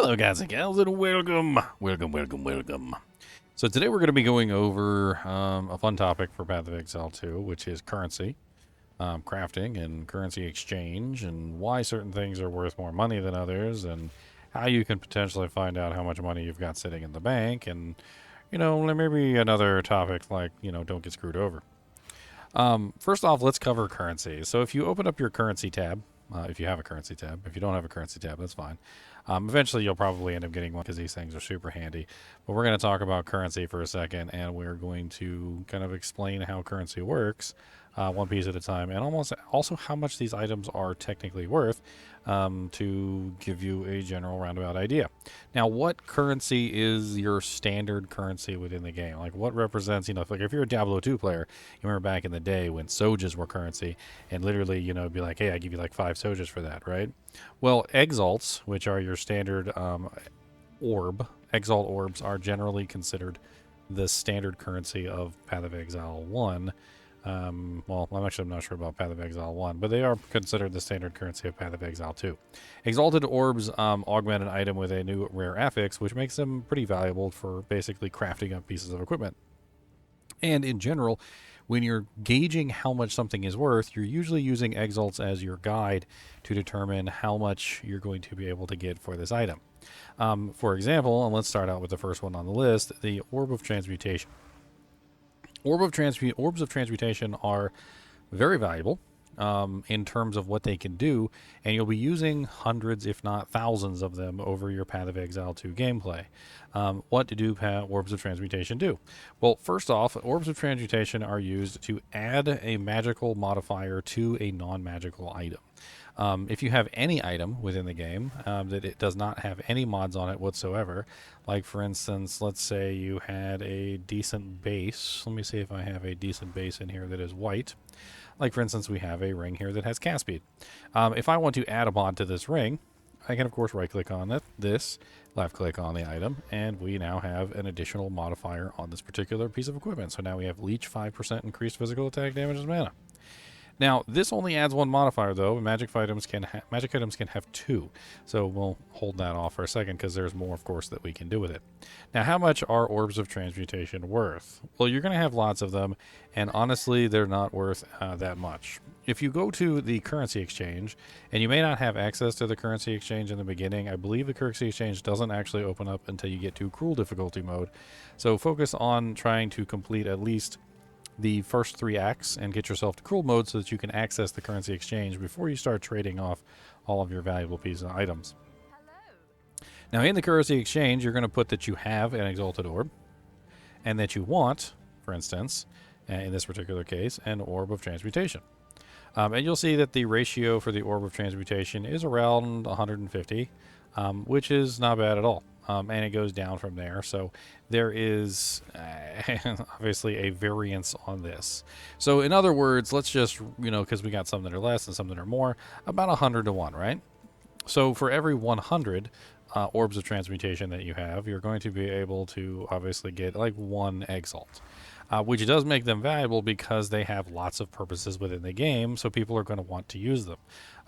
Hello guys and gals and welcome. So today we're going to be going over a fun topic for Path of Exile 2, which is currency, crafting and currency exchange, and why certain things are worth more money than others, and how you can potentially find out how much money you've got sitting in the bank, and, you know, maybe another topic like, you know, don't get screwed over. First off, let's cover currency. So if you open up your currency tab, if you have a currency tab, if you don't have a currency tab, that's fine. Eventually, you'll probably end up getting one because these things are super handy. But we're going to talk about currency for a second, and we're going to kind of explain how currency works, one piece at a time, and also how much these items are technically worth, to give you a general roundabout idea. Now, what currency is your standard currency within the game? Like, what represents, you know, like if you're a Diablo 2 player, you remember back in the day when Sojas were currency, and literally, you know, it'd be like, hey, I give you like 5 Sojas for that, right? Well, Exalts, which are your standard orb, Exalt Orbs are generally considered the standard currency of Path of Exile 1. Well, I'm not sure about Path of Exile 1, but they are considered the standard currency of Path of Exile 2. Exalted Orbs augment an item with a new rare affix, which makes them pretty valuable for basically crafting up pieces of equipment. And in general, when you're gauging how much something is worth, you're usually using Exalts as your guide to determine how much you're going to be able to get for this item. For example, and let's start out with the first one on the list, the Orb of Transmutation. Orbs of Transmutation are very valuable in terms of what they can do, and you'll be using hundreds, if not thousands of them over your Path of Exile 2 gameplay. What do Orbs of Transmutation do? Well, first off, Orbs of Transmutation are used to add a magical modifier to a non-magical item. If you have any item within the game that it does not have any mods on it whatsoever, like for instance, let's say you had a decent base. Let me see if I have a decent base in here that is white. Like for instance, we have a ring here that has cast speed. If I want to add a mod to this ring, I can of course right click on this, left click on the item, and we now have an additional modifier on this particular piece of equipment. So now we have Leech 5% increased physical attack damage as mana. Now, this only adds one modifier, though. Magic items can have 2. So we'll hold that off for a second because there's more, of course, that we can do with it. Now, how much are Orbs of Transmutation worth? Well, you're going to have lots of them, and honestly, they're not worth that much. If you go to the currency exchange, and you may not have access to the currency exchange in the beginning, I believe the currency exchange doesn't actually open up until you get to Cruel difficulty mode. So focus on trying to complete at least the first 3 acts and get yourself to Cruel mode so that you can access the currency exchange before you start trading off all of your valuable pieces of items. Hello. Now in the currency exchange, you're going to put that you have an Exalted Orb and that you want, for instance, in this particular case, an Orb of Transmutation. And you'll see that the ratio for the Orb of Transmutation is around 150, which is not bad at all. And it goes down from there. So there is obviously a variance on this. So in other words, let's just, you know, because we got some that are less and some that are more, about 100 to 1, right? So for every 100 Orbs of Transmutation that you have, you're going to be able to obviously get like 1 Exalt. Which does make them valuable because they have lots of purposes within the game, so people are going to want to use them.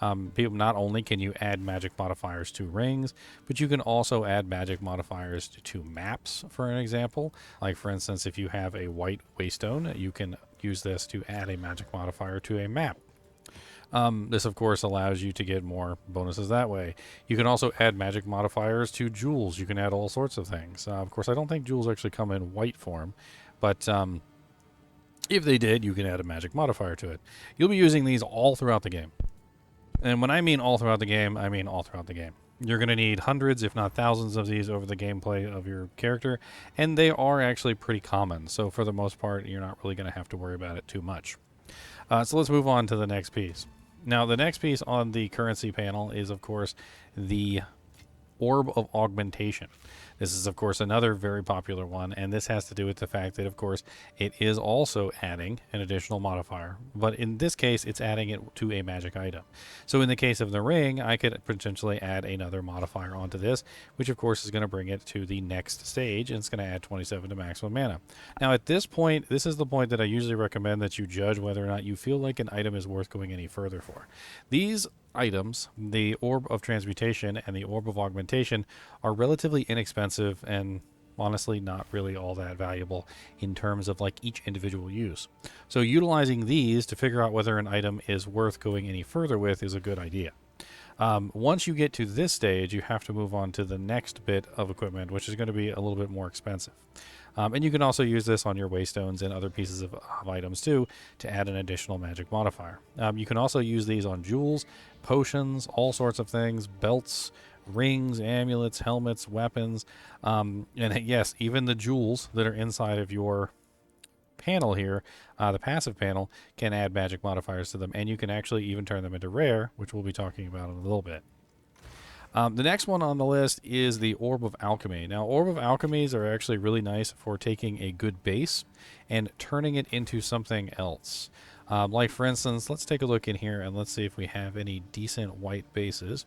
Not only can you add magic modifiers to rings, but you can also add magic modifiers to maps, for an example. Like, for instance, if you have a white Whetstone, you can use this to add a magic modifier to a map. This, of course, allows you to get more bonuses that way. You can also add magic modifiers to jewels. You can add all sorts of things. Of course, I don't think jewels actually come in white form. But if they did, you can add a magic modifier to it. You'll be using these all throughout the game. And when I mean all throughout the game, I mean all throughout the game. You're going to need hundreds, if not thousands, of these over the gameplay of your character. And they are actually pretty common. So for the most part, you're not really going to have to worry about it too much. So let's move on to the next piece. Now, the next piece on the currency panel is, of course, the Orb of Augmentation. This is, of course, another very popular one, and this has to do with the fact that, of course, it is also adding an additional modifier, but in this case, it's adding it to a magic item. So in the case of the ring, I could potentially add another modifier onto this, which, of course, is going to bring it to the next stage, and it's going to add 27 to maximum mana. Now, at this point, this is the point that I usually recommend that you judge whether or not you feel like an item is worth going any further for. These items, the Orb of Transmutation and the Orb of Augmentation, are relatively inexpensive and honestly not really all that valuable in terms of like each individual use. So utilizing these to figure out whether an item is worth going any further with is a good idea. Once you get to this stage, you have to move on to the next bit of equipment, which is going to be a little bit more expensive. And you can also use this on your Whetstones and other pieces of items too to add an additional magic modifier. You can also use these on jewels, potions, all sorts of things, belts, rings, amulets, helmets, weapons, and yes, even the jewels that are inside of your panel here, the passive panel, can add magic modifiers to them, and you can actually even turn them into rare, which we'll be talking about in a little bit. The next one on the list is the Orb of Alchemy. Now, Orb of Alchemies are actually really nice for taking a good base and turning it into something else. Like, for instance, let's take a look in here and let's see if we have any decent white bases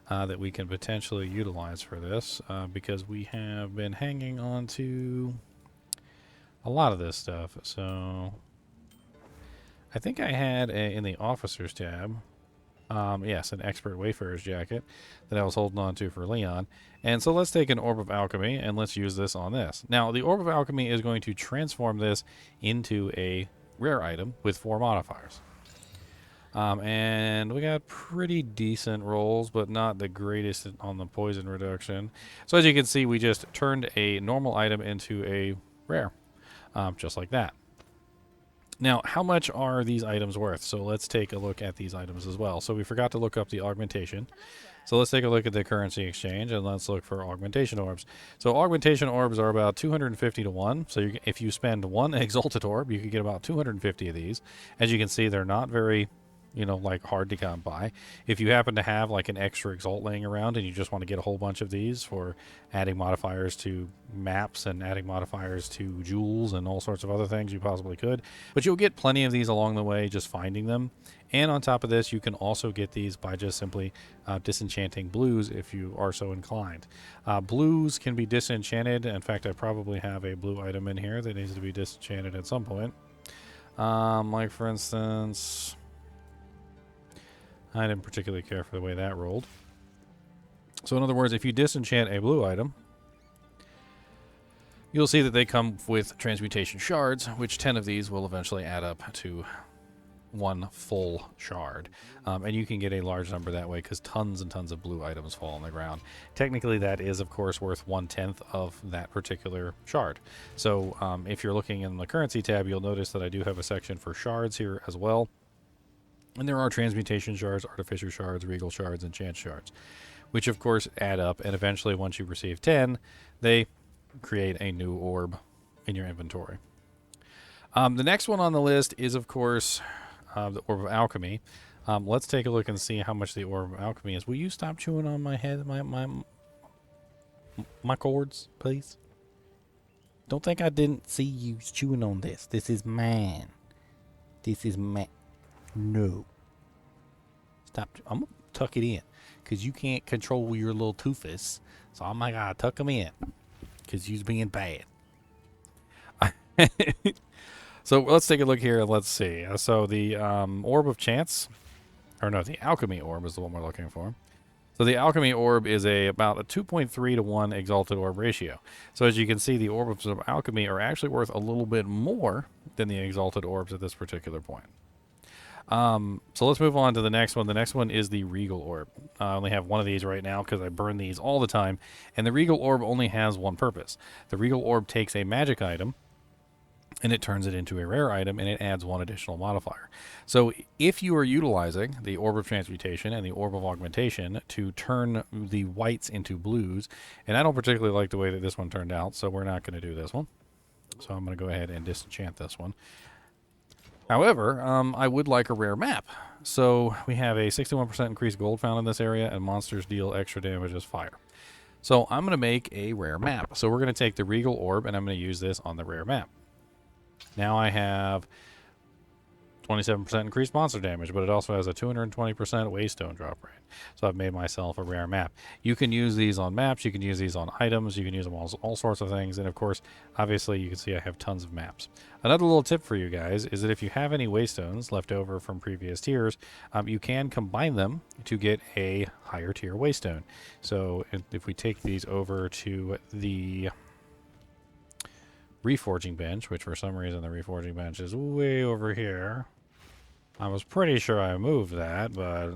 that we can potentially utilize for this, because we have been hanging on to a lot of this stuff. So, I think I had in the Officers tab, yes, an Expert Wayfarer's Jacket that I was holding on to for Leon. And so let's take an Orb of Alchemy and let's use this on this. Now, the Orb of Alchemy is going to transform this into a rare item with 4 modifiers. And we got pretty decent rolls, but not the greatest on the poison reduction. So as you can see, we just turned a normal item into a rare, just like that. Now, how much are these items worth? So let's take a look at these items as well. So we forgot to look up the augmentation. So let's take a look at the currency exchange and let's look for augmentation orbs. So augmentation orbs are about 250 to 1. So if you spend 1 Exalted Orb, you can get about 250 of these. As you can see, they're not very, like hard to come by. If you happen to have like an extra Exalt laying around and you just want to get a whole bunch of these for adding modifiers to maps and adding modifiers to jewels and all sorts of other things, you possibly could. But you'll get plenty of these along the way just finding them. And on top of this, you can also get these by just simply disenchanting blues if you are so inclined. Blues can be disenchanted. In fact, I probably have a blue item in here that needs to be disenchanted at some point. Like for instance, I didn't particularly care for the way that rolled. So in other words, if you disenchant a blue item, you'll see that they come with transmutation shards, which 10 of these will eventually add up to 1 full shard. And you can get a large number that way because tons and tons of blue items fall on the ground. Technically, that is, of course, worth 1/10 of that particular shard. So if you're looking in the currency tab, you'll notice that I do have a section for shards here as well. And there are transmutation shards, artificer shards, regal shards, and chance shards, which of course add up, and eventually once you receive 10, they create a new orb in your inventory. The next one on the list is, of course, the Orb of Alchemy. Let's take a look and see how much the Orb of Alchemy is. Will you stop chewing on my head, my cords, please? Don't think I didn't see you chewing on this. This is mine. This is mine. No. Stop. I'm going to tuck it in because you can't control your little toofus. So I'm going to tuck them in because you's being bad. So let's take a look here and let's see. So the Orb of Chance, or no, the Alchemy Orb is the one we're looking for. So the Alchemy Orb is about a 2.3 to 1 Exalted Orb ratio. So as you can see, the Orbs of Alchemy are actually worth a little bit more than the Exalted Orbs at this particular point. So let's move on to the next one. The next one is the Regal Orb. I only have one of these right now because I burn these all the time. And the Regal Orb only has one purpose. The Regal Orb takes a magic item and it turns it into a rare item and it adds 1 additional modifier. So if you are utilizing the Orb of Transmutation and the Orb of Augmentation to turn the whites into blues, and I don't particularly like the way that this one turned out, so we're not going to do this one. So I'm going to go ahead and disenchant this one. However, I would like a rare map. So we have a 61% increased gold found in this area, and monsters deal extra damage as fire. So I'm going to make a rare map. So we're going to take the Regal Orb, and I'm going to use this on the rare map. Now I have 27% increased monster damage, but it also has a 220% Waystone drop rate. So I've made myself a rare map. You can use these on maps, you can use these on items, you can use them on all sorts of things, and of course, obviously, you can see I have tons of maps. Another little tip for you guys is that if you have any Waystones left over from previous tiers, you can combine them to get a higher tier Waystone. So if we take these over to the reforging bench, which for some reason the reforging bench is way over here. I was pretty sure I moved that, but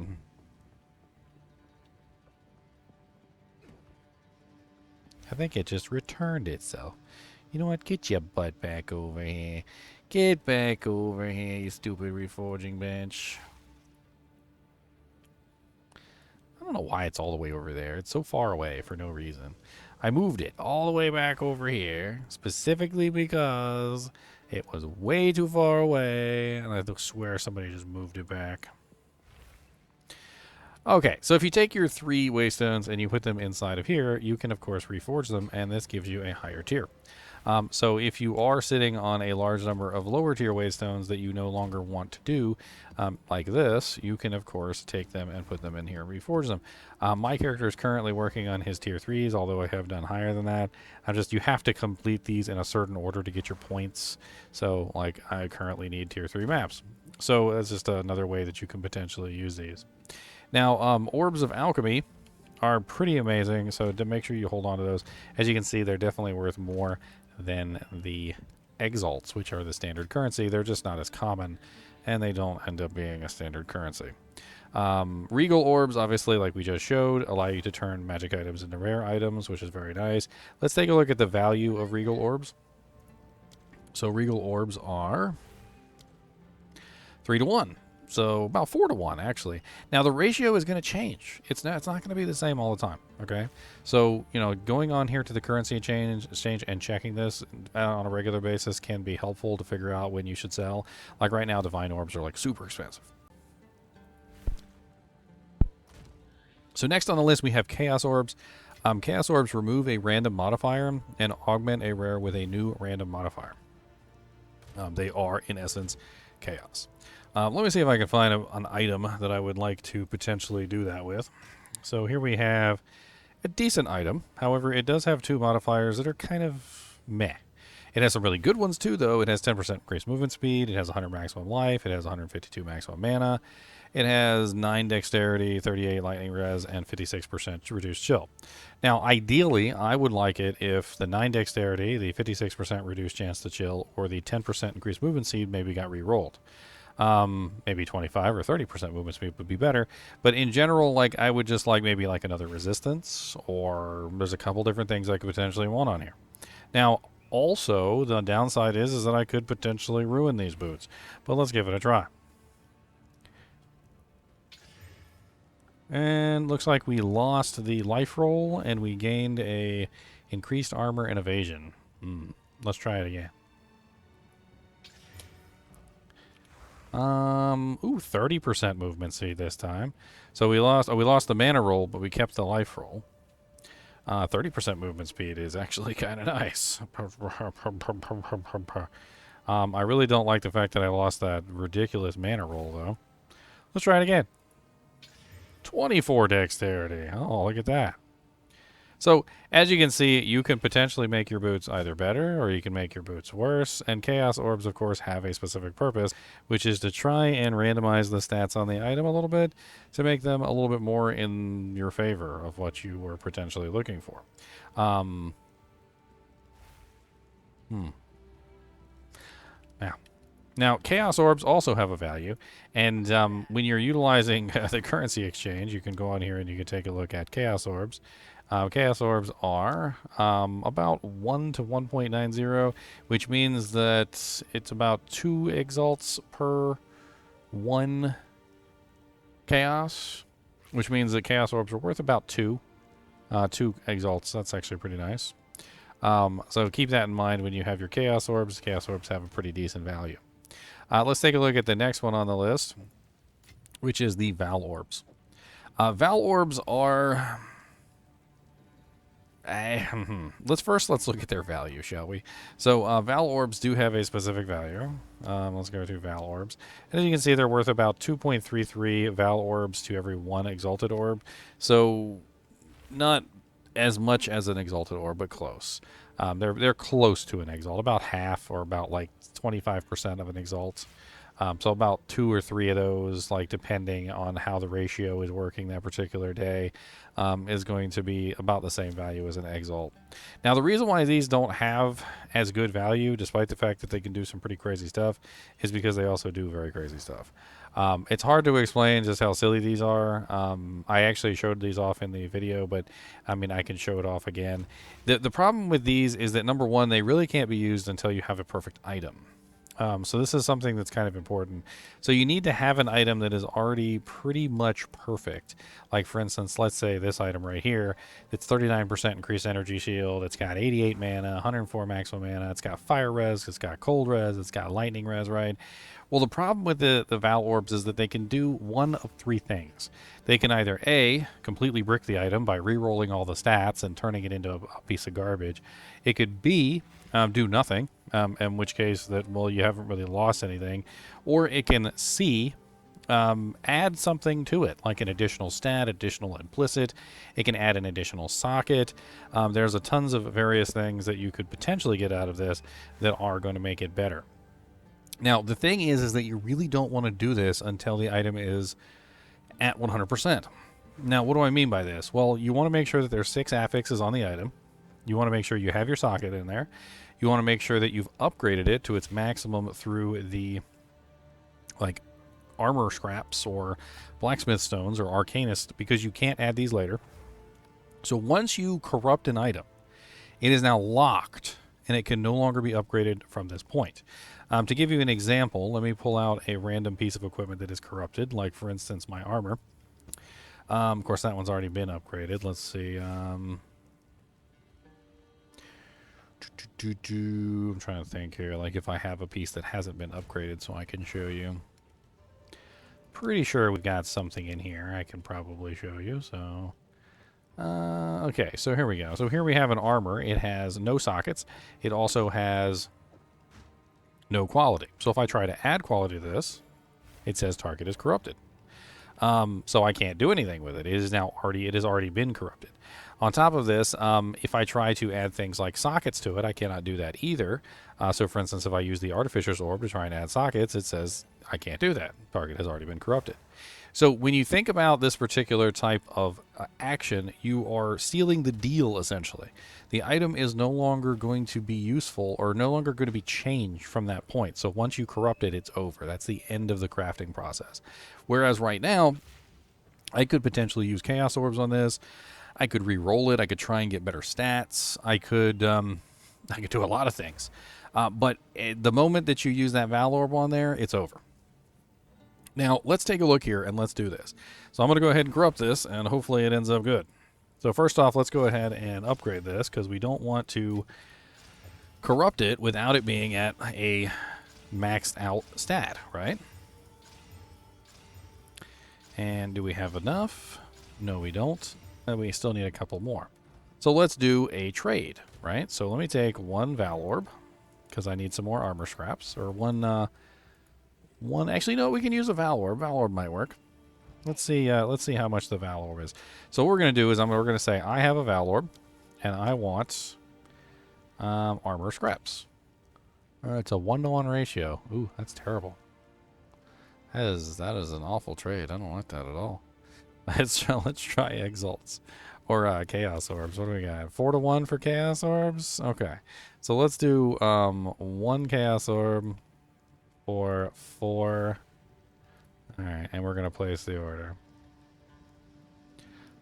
I think it just returned itself. You know what? Get your butt back over here. Get back over here, you stupid reforging bench. I don't know why it's all the way over there. It's so far away for no reason. I moved it all the way back over here, specifically because it was way too far away, and I swear somebody just moved it back. Okay, so if you take your 3 Waystones and you put them inside of here, you can, of course, reforge them, and this gives you a higher tier. So if you are sitting on a large number of lower tier Waystones that you no longer want to do, like this, you can, of course, take them and put them in here and reforge them. My character is currently working on his tier 3s, although I have done higher than that. You have to complete these in a certain order to get your points. So, like, I currently need tier 3 maps. So that's just another way that you can potentially use these. Now, Orbs of Alchemy are pretty amazing, so to make sure you hold on to those. As you can see, they're definitely worth more than the Exalts, which are the standard currency. They're just not as common, and they don't end up being a standard currency. Regal Orbs, obviously, like we just showed, allow you to turn magic items into rare items, which is very nice. Let's take a look at the value of Regal Orbs. So Regal Orbs are 3 to 1. So about 4 to 1, actually. Now the ratio is going to change. It's not going to be the same all the time. Okay, so going on here to the currency exchange and checking this on a regular basis can be helpful to figure out when you should sell. Like right now, divine orbs are like super expensive. So next on the list we have chaos orbs. Chaos orbs remove a random modifier and augment a rare with a new random modifier. They are in essence chaos. Let me see if I can find an item that I would like to potentially do that with. So here we have a decent item. However, it does have 2 modifiers that are kind of meh. It has some really good ones too, though. It has 10% increased movement speed. It has 100 maximum life. It has 152 maximum mana. It has 9 dexterity, 38 lightning res, and 56% reduced chill. Now, ideally, I would like it if the 9 dexterity, the 56% reduced chance to chill, or the 10% increased movement speed maybe got re-rolled. Maybe 25 or 30% movement speed would be better. But in general, like, I would just like maybe like another resistance, or there's a couple different things I could potentially want on here. Now, also, the downside is that I could potentially ruin these boots. But let's give it a try. And looks like we lost the life roll, and we gained a increased armor and evasion. Let's try it again. 30% movement speed this time. So we lost the mana roll, but we kept the life roll. 30% movement speed is actually kind of nice. I really don't like the fact that I lost that ridiculous mana roll, though. Let's try it again. 24 dexterity. Oh, look at that. So, as you can see, you can potentially make your boots either better or you can make your boots worse. And Chaos Orbs, of course, have a specific purpose, which is to try and randomize the stats on the item a little bit to make them a little bit more in your favor of what you were potentially looking for. Now, Chaos Orbs also have a value, and when you're utilizing the currency exchange, you can go on here and you can take a look at Chaos Orbs. Chaos Orbs are about 1 to 1.90, which means that it's about 2 Exalts per 1 Chaos, which means that Chaos Orbs are worth about 2 Exalts. That's actually pretty nice. So keep that in mind when you have your Chaos Orbs. Chaos Orbs have a pretty decent value. Let's take a look at the next one on the list, which is the Vaal Orbs. Vaal Orbs are Let's look at their value, shall we? So Vaal Orbs do have a specific value. Let's go to Vaal Orbs. And as you can see, they're worth about 2.33 Vaal Orbs to every 1 Exalted Orb. So not as much as an Exalted Orb, but close. They're close to an Exalt, about half or about like 25% of an Exalt. So about 2 or 3 of those, like depending on how the ratio is working that particular day, is going to be about the same value as an Exalt. Now, the reason why these don't have as good value, despite the fact that they can do some pretty crazy stuff, is because they also do very crazy stuff. It's hard to explain just how silly these are. I actually showed these off in the video, but I mean, I can show it off again. The problem with these is that, number one, they really can't be used until you have a perfect item. So this is something that's kind of important. So you need to have an item that is already pretty much perfect. Like, for instance, let's say this item right here. It's 39% increased energy shield. It's got 88 mana, 104 maximum mana. It's got fire res. It's got cold res. It's got lightning res, right? Well, the problem with the Vaal Orbs is that they can do one of 3 things. They can either A, completely brick the item by re-rolling all the stats and turning it into a piece of garbage. It could B, do nothing, in which case that, well, you haven't really lost anything. Or it can C, add something to it, like an additional stat, additional implicit. It can add an additional socket. There's a tons of various things that you could potentially get out of this that are going to make it better. Now, the thing is that you really don't want to do this until the item is at 100%. Now, what do I mean by this? Well, you want to make sure that there's 6 affixes on the item. You want to make sure you have your socket in there. You want to make sure that you've upgraded it to its maximum through the, like, armor scraps or blacksmith stones or arcanist, because you can't add these later. So once you corrupt an item, it is now locked, and it can no longer be upgraded from this point. To give you an example, let me pull out a random piece of equipment that is corrupted, like, for instance, my armor. Of course, that one's already been upgraded. Let's see. I'm trying to think here, like if I have a piece that hasn't been upgraded so I can show you. Pretty sure we've got something in here I can probably show you, so... okay, so here we go. So here we have an armor. It has no sockets. It also has no quality. So if I try to add quality to this, it says target is corrupted. So I can't do anything with it. It has already been corrupted. On top of this, if I try to add things like sockets to it, I cannot do that either. So for instance, if I use the Artificers Orb to try and add sockets, it says I can't do that. Target has already been corrupted. So when you think about this particular type of action, you are sealing the deal, essentially. The item is no longer going to be useful or no longer going to be changed from that point. So once you corrupt it, it's over. That's the end of the crafting process. Whereas right now, I could potentially use Chaos Orbs on this. I could re-roll it. I could try and get better stats. I could do a lot of things. But the moment that you use that Vaal Orb on there, it's over. Now, let's take a look here, and let's do this. So I'm going to go ahead and corrupt this, and hopefully it ends up good. So first off, let's go ahead and upgrade this, because we don't want to corrupt it without it being at a maxed out stat, right? And do we have enough? No, we don't. And we still need a couple more. So let's do a trade, right? So let me take 1 Vaal Orb, because I need some more armor scraps, or one. Actually, no, we can use a Vaal Orb. Vaal Orb might work. Let's see how much the Vaal Orb is. So what we're going to do is we're going to say I have a Vaal Orb, and I want armor scraps. It's a 1-to-1 ratio. Ooh, that's terrible. That is an awful trade. I don't like that at all. Let's try Exalts or Chaos Orbs. What do we got? 4-to-1 for Chaos Orbs. Okay, so let's do 1 Chaos Orb for 4. All right, and we're gonna place the order.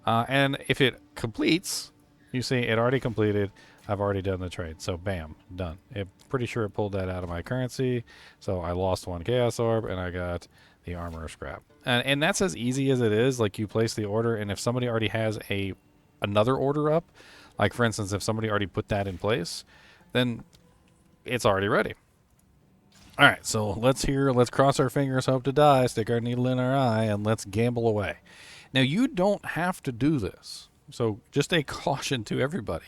And if it completes, you see it already completed. I've already done the trade, so bam, done. Pretty sure it pulled that out of my currency, so I lost 1 Chaos Orb, and I got the armor scrap. And that's as easy as it is. Like, you place the order, and if somebody already has another order up, like for instance, if somebody already put that in place, then it's already ready. All right, so let's cross our fingers, hope to die, stick our needle in our eye, and let's gamble away. Now, you don't have to do this. So just a caution to everybody.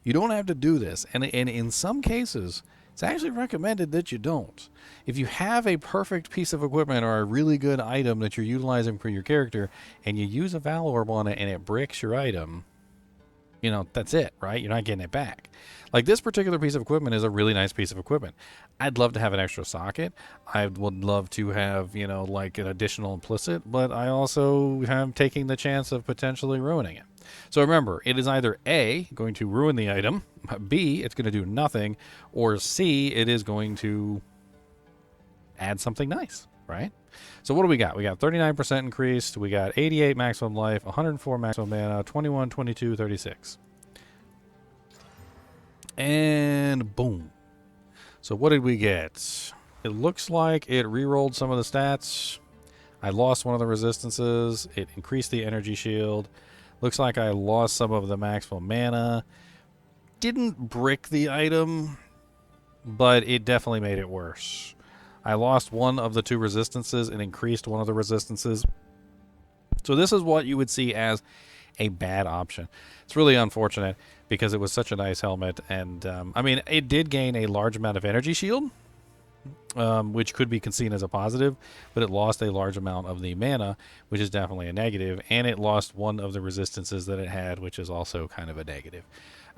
You don't have to do this. And in some cases, it's actually recommended that you don't. If you have a perfect piece of equipment or a really good item that you're utilizing for your character and you use a Vaal Orb on it and it bricks your item, you know, that's it, right? You're not getting it back. Like this particular piece of equipment is a really nice piece of equipment. I'd love to have an extra socket. I would love to have, you know, like an additional implicit, but I also am taking the chance of potentially ruining it. So remember, it is either A, going to ruin the item, B, it's going to do nothing, or C, it is going to add something nice, right? So what do we got? We got 39% increased, we got 88 maximum life, 104 maximum mana, 21, 22, 36. And boom. So what did we get? It looks like it rerolled some of the stats. I lost one of the resistances. It increased the energy shield. Looks like I lost some of the maximum mana. Didn't brick the item, but it definitely made it worse. I lost one of the 2 resistances and increased one of the resistances. So this is what you would see as a bad option. It's really unfortunate because it was such a nice helmet. And, I mean, it did gain a large amount of energy shield, which could be seen as a positive, but it lost a large amount of the mana, which is definitely a negative, and it lost one of the resistances that it had, which is also kind of a negative.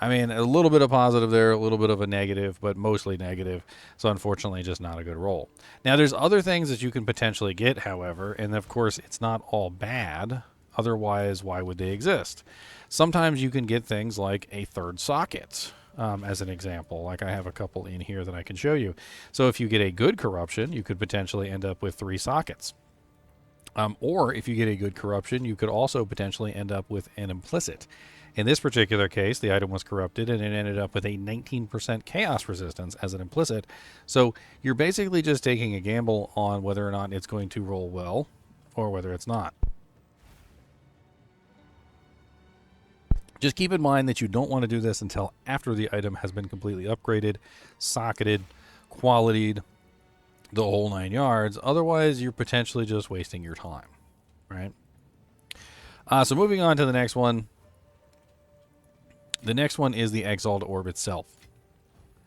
I mean, a little bit of positive there, a little bit of a negative, but mostly negative, so unfortunately just not a good roll. Now, there's other things that you can potentially get, however, and of course, it's not all bad. Otherwise, why would they exist? Sometimes you can get things like a third socket, as an example. Like I have a couple in here that I can show you. So if you get a good corruption, you could potentially end up with 3 sockets. Or if you get a good corruption, you could also potentially end up with an implicit. In this particular case, the item was corrupted and it ended up with a 19% chaos resistance as an implicit. So you're basically just taking a gamble on whether or not it's going to roll well or whether it's not. Just keep in mind that you don't want to do this until after the item has been completely upgraded, socketed, qualitied, the whole 9 yards. Otherwise, you're potentially just wasting your time, right? So moving on to the next one. The next one is the Exalt Orb itself.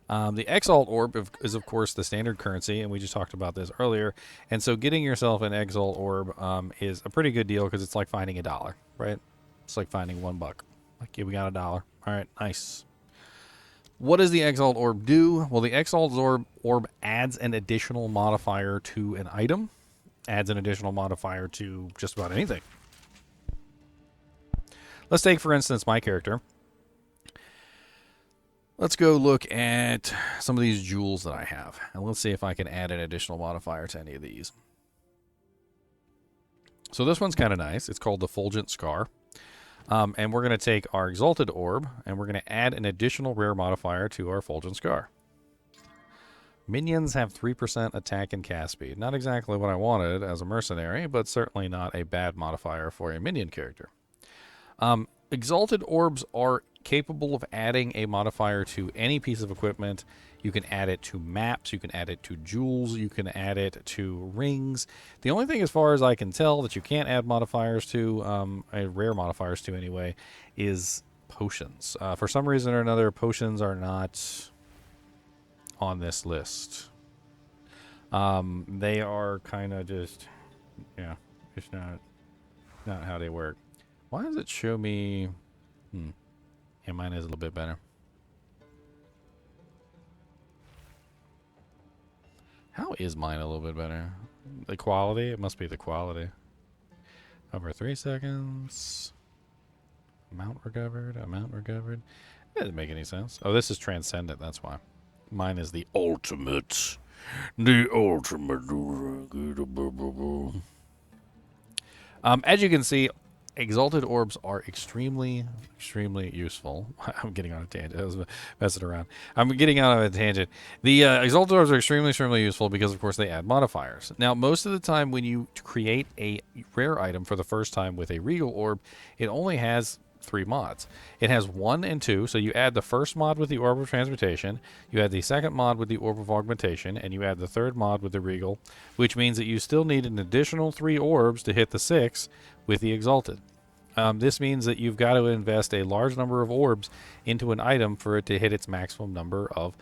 The Exalt Orb is, of course, the standard currency, and we just talked about this earlier. And so getting yourself an Exalt Orb is a pretty good deal because it's like finding $1, right? It's like finding $1. Like, yeah, we got $1. All right, nice. What does the Exalt Orb do? Well, the Exalt Orb adds an additional modifier to an item, adds an additional modifier to just about anything. Let's take, for instance, my character. Let's go look at some of these jewels that I have, and let's see if I can add an additional modifier to any of these. So this one's kind of nice. It's called the Fulgent Scar. And we're going to take our Exalted Orb, and we're going to add an additional rare modifier to our Fulgent Scar. Minions have 3% attack and cast speed. Not exactly what I wanted as a mercenary, but certainly not a bad modifier for a minion character. Exalted Orbs are capable of adding a modifier to any piece of equipment. You can add it to maps, you can add it to jewels, you can add it to rings. The only thing, as far as I can tell, that you can't add modifiers to, rare modifiers to anyway, is potions. For some reason or another, potions are not on this list. They are kind of just, yeah, it's not how they work. Why does it show me? Yeah, mine is a little bit better. How is mine a little bit better? The quality? It must be the quality. Over 3 seconds. Amount recovered. Amount recovered. It doesn't make any sense. Oh, this is transcendent. That's why. Mine is the ultimate. The ultimate. As you can see, Exalted Orbs are extremely, extremely useful. I'm getting on a tangent. I was messing around. I'm getting out of a tangent. The Exalted Orbs are extremely, extremely useful because, of course, they add modifiers. Now, most of the time when you create a rare item for the first time with a Regal Orb, it only has 3 mods. It has 1 and 2, so you add the first mod with the Orb of Transmutation, you add the second mod with the Orb of Augmentation, and you add the third mod with the Regal, which means that you still need an additional 3 orbs to hit the 6 with the Exalted. This means that you've got to invest a large number of orbs into an item for it to hit its maximum number of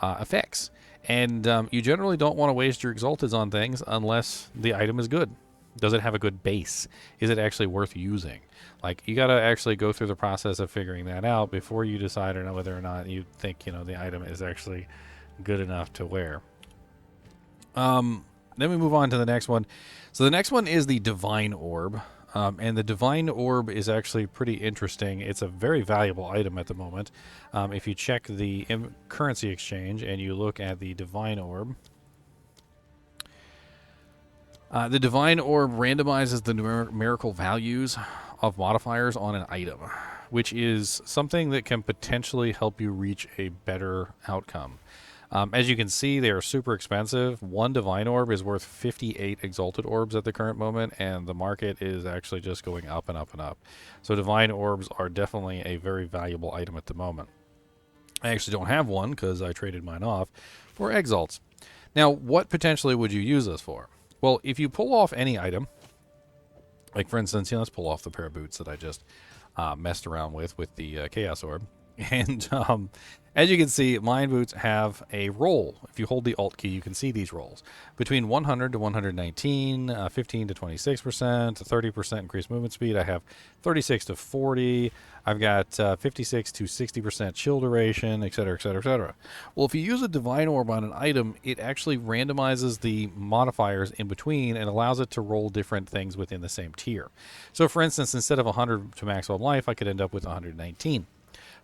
effects. And you generally don't want to waste your Exalteds on things unless the item is good. Does it have a good base? Is it actually worth using? Like, you got to actually go through the process of figuring that out before you decide or know whether or not you think, the item is actually good enough to wear. Then we move on to the next one. So the next one is the Divine Orb. And the Divine Orb is actually pretty interesting. It's a very valuable item at the moment. If you check the currency exchange and you look at the Divine Orb, the Divine Orb randomizes the numerical values of modifiers on an item, which is something that can potentially help you reach a better outcome. As you can see, they are super expensive. One Divine Orb is worth 58 Exalted Orbs at the current moment, and the market is actually just going up and up and up. So Divine Orbs are definitely a very valuable item at the moment. I actually don't have one because I traded mine off for Exalts. Now, what potentially would you use this for? Well, if you pull off any item, like for instance, let's pull off the pair of boots that I just messed around with the Chaos Orb. And as you can see, Mind Boots have a roll. If you hold the Alt key, you can see these rolls. Between 100 to 119, 15 to 26%, 30% increased movement speed. I have 36 to 40. I've got 56 to 60% chill duration, etc., etc., etc. Well, if you use a Divine Orb on an item, it actually randomizes the modifiers in between and allows it to roll different things within the same tier. So, for instance, instead of 100 to maximum life, I could end up with 119.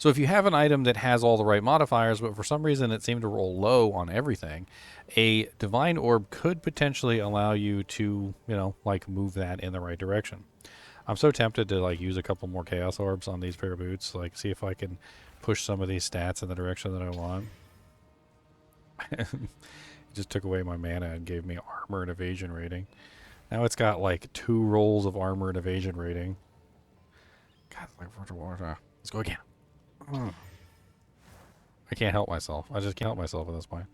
So if you have an item that has all the right modifiers, but for some reason it seemed to roll low on everything, a Divine Orb could potentially allow you to, move that in the right direction. I'm so tempted to, use a couple more Chaos Orbs on these pair of boots, see if I can push some of these stats in the direction that I want. It just took away my mana and gave me armor and evasion rating. Now it's got, 2 rolls of armor and evasion rating. God, let's go again. I can't help myself. I just can't help myself at this point.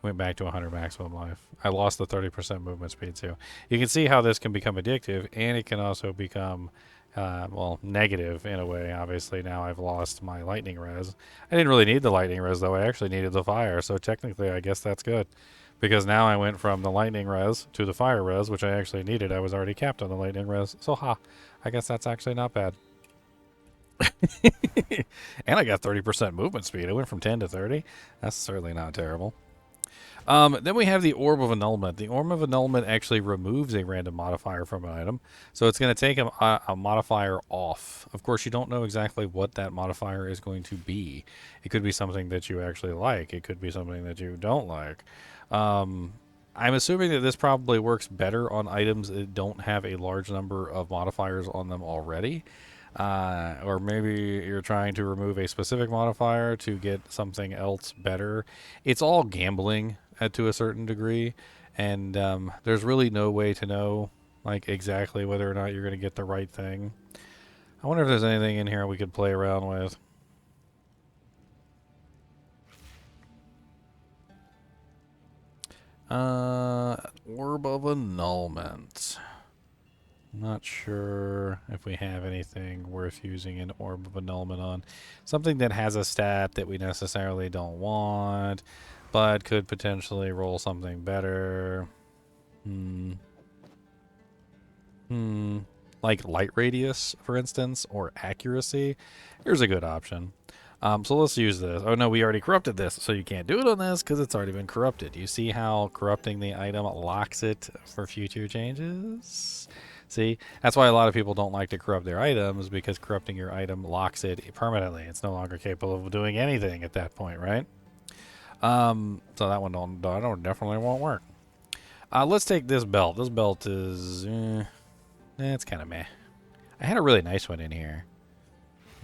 Went back to 100 maximum life. I lost the 30% movement speed too. You can see how this can become addictive, and it can also become, negative in a way. Obviously, now I've lost my lightning res. I didn't really need the lightning res, though. I actually needed the fire, so technically I guess that's good. Because now I went from the lightning res to the fire res, which I actually needed. I was already capped on the lightning res. So, I guess that's actually not bad. And I got 30% movement speed. I went from 10 to 30. That's certainly not terrible. Then we have the Orb of Annulment. The Orb of Annulment actually removes a random modifier from an item. So it's going to take a modifier off. Of course, you don't know exactly what that modifier is going to be. It could be something that you actually like. It could be something that you don't like. I'm assuming that this probably works better on items that don't have a large number of modifiers on them already. Or maybe you're trying to remove a specific modifier to get something else better. It's all gambling to a certain degree, and there's really no way to know exactly whether or not you're going to get the right thing. I wonder if there's anything in here we could play around with. Orb of Annulment. Not sure if we have anything worth using an Orb of Annulment on. Something that has a stat that we necessarily don't want, but could potentially roll something better. Like Light Radius, for instance, or Accuracy. Here's a good option. So let's use this. Oh no, we already corrupted this, so you can't do it on this because it's already been corrupted. You see how corrupting the item locks it for future changes? See, that's why a lot of people don't like to corrupt their items, because corrupting your item locks it permanently. It's no longer capable of doing anything at that point, right? So that one definitely won't work. Let's take this belt. This belt is, it's kind of meh. I had a really nice one in here.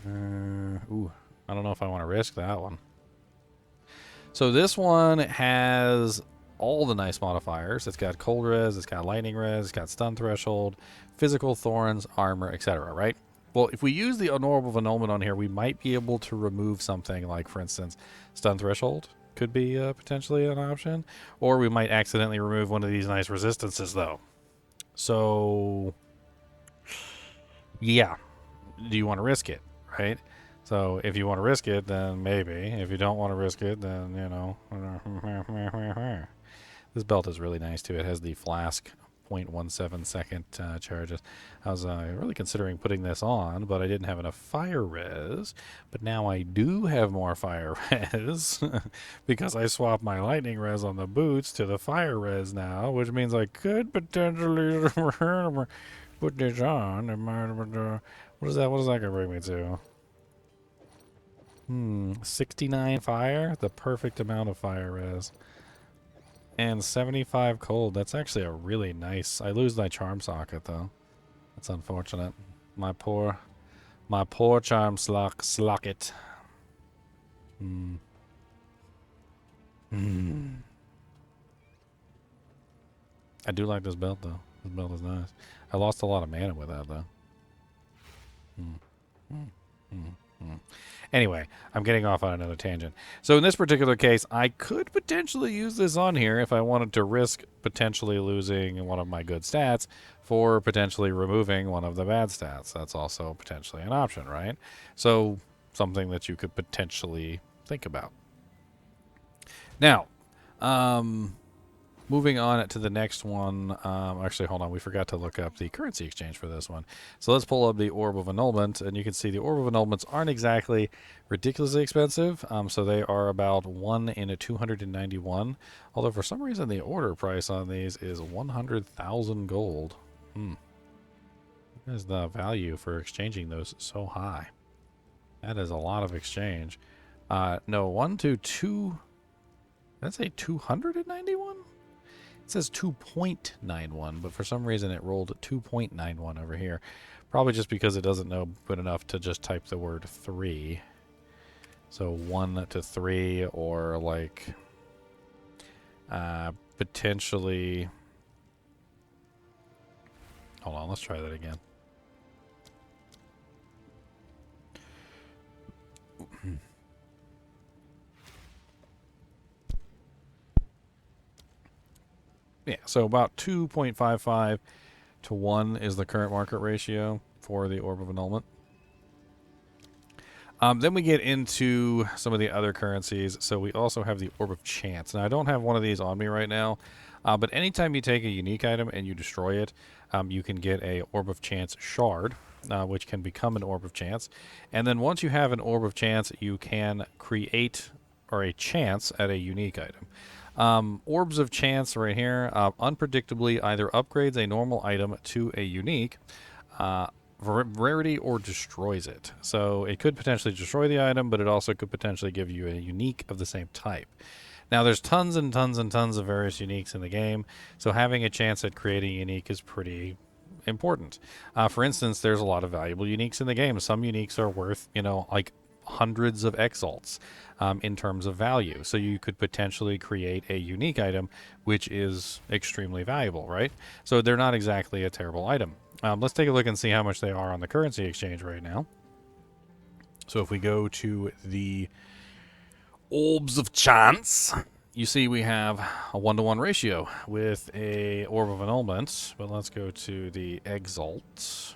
Ooh, I don't know if I want to risk that one. So this one has all the nice modifiers. It's got cold res, it's got lightning res, it's got stun threshold, physical thorns, armor, etc. Right? Well, if we use the Orb of Annulment on here, we might be able to remove something like, for instance, stun threshold could be potentially an option. Or we might accidentally remove one of these nice resistances, though. So, yeah. Do you want to risk it, right? So, if you want to risk it, then maybe. If you don't want to risk it, then, you know. This belt is really nice, too. It has the flask 0.17 second charges. I was really considering putting this on, but I didn't have enough fire res. But now I do have more fire res because I swapped my lightning res on the boots to the fire res now, which means I could potentially put this on. What is that? What is that going to bring me to? 69 fire, the perfect amount of fire res. And 75 cold. That's actually a really nice... I lose my charm socket, though. That's unfortunate. My poor charm socket. I do like this belt, though. This belt is nice. I lost a lot of mana with that, though. Anyway, I'm getting off on another tangent. So in this particular case, I could potentially use this on here if I wanted to risk potentially losing one of my good stats for potentially removing one of the bad stats. That's also potentially an option, right? So something that you could potentially think about. Now, moving on to the next one. Actually, hold on. We forgot to look up the currency exchange for this one. So let's pull up the Orb of Annulment, and you can see the Orb of Annulments aren't exactly ridiculously expensive. So they are about 1 in a 291. Although for some reason the order price on these is 100,000 gold. Why is the value for exchanging those so high? That is a lot of exchange. No, 1 to 2. That's a 291? It says 2.91, but for some reason it rolled 2.91 over here. Probably just because it doesn't know good enough to just type the word 3. So 1 to 3, or like potentially... Hold on, let's try that again. Yeah, so about 2.55 to 1 is the current market ratio for the Orb of Annulment. Then we get into some of the other currencies. So we also have the Orb of Chance. Now, I don't have one of these on me right now, but anytime you take a unique item and you destroy it, you can get a Orb of Chance shard, which can become an Orb of Chance. And then once you have an Orb of Chance, you can create or a chance at a unique item. Orbs of Chance right here, unpredictably either upgrades a normal item to a unique, rarity, or destroys it. So it could potentially destroy the item, but it also could potentially give you a unique of the same type. Now there's tons and tons and tons of various uniques in the game, so having a chance at creating a unique is pretty important. For instance, there's a lot of valuable uniques in the game. Some uniques are worth, like hundreds of exalts in terms of value. So you could potentially create a unique item, which is extremely valuable, right? So they're not exactly a terrible item. Let's take a look and see how much they are on the currency exchange right now. So if we go to the Orbs of Chance, you see we have a 1-to-1 ratio with a Orb of Annulment. But let's go to the Exalt.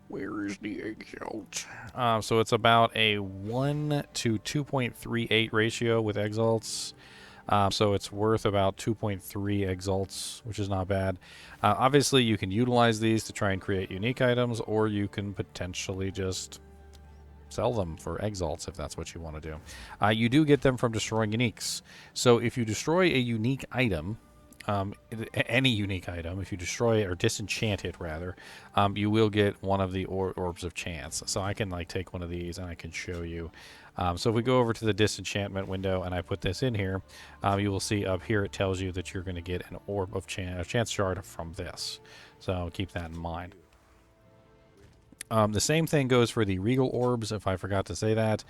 Where is the Exalt? So it's about a 1 to 2.38 ratio with Exalts. So it's worth about 2.3 Exalts, which is not bad. Obviously, you can utilize these to try and create unique items, or you can potentially just sell them for Exalts if that's what you want to do. You do get them from destroying uniques. So if you destroy a unique item, any unique item, if you destroy it or disenchant it rather, you will get one of the Orbs of Chance. So I can take one of these and I can show you. So if we go over to the disenchantment window and I put this in here, you will see up here it tells you that you're going to get an Orb of Chance shard from this. So keep that in mind. The same thing goes for the Regal Orbs, if I forgot to say that.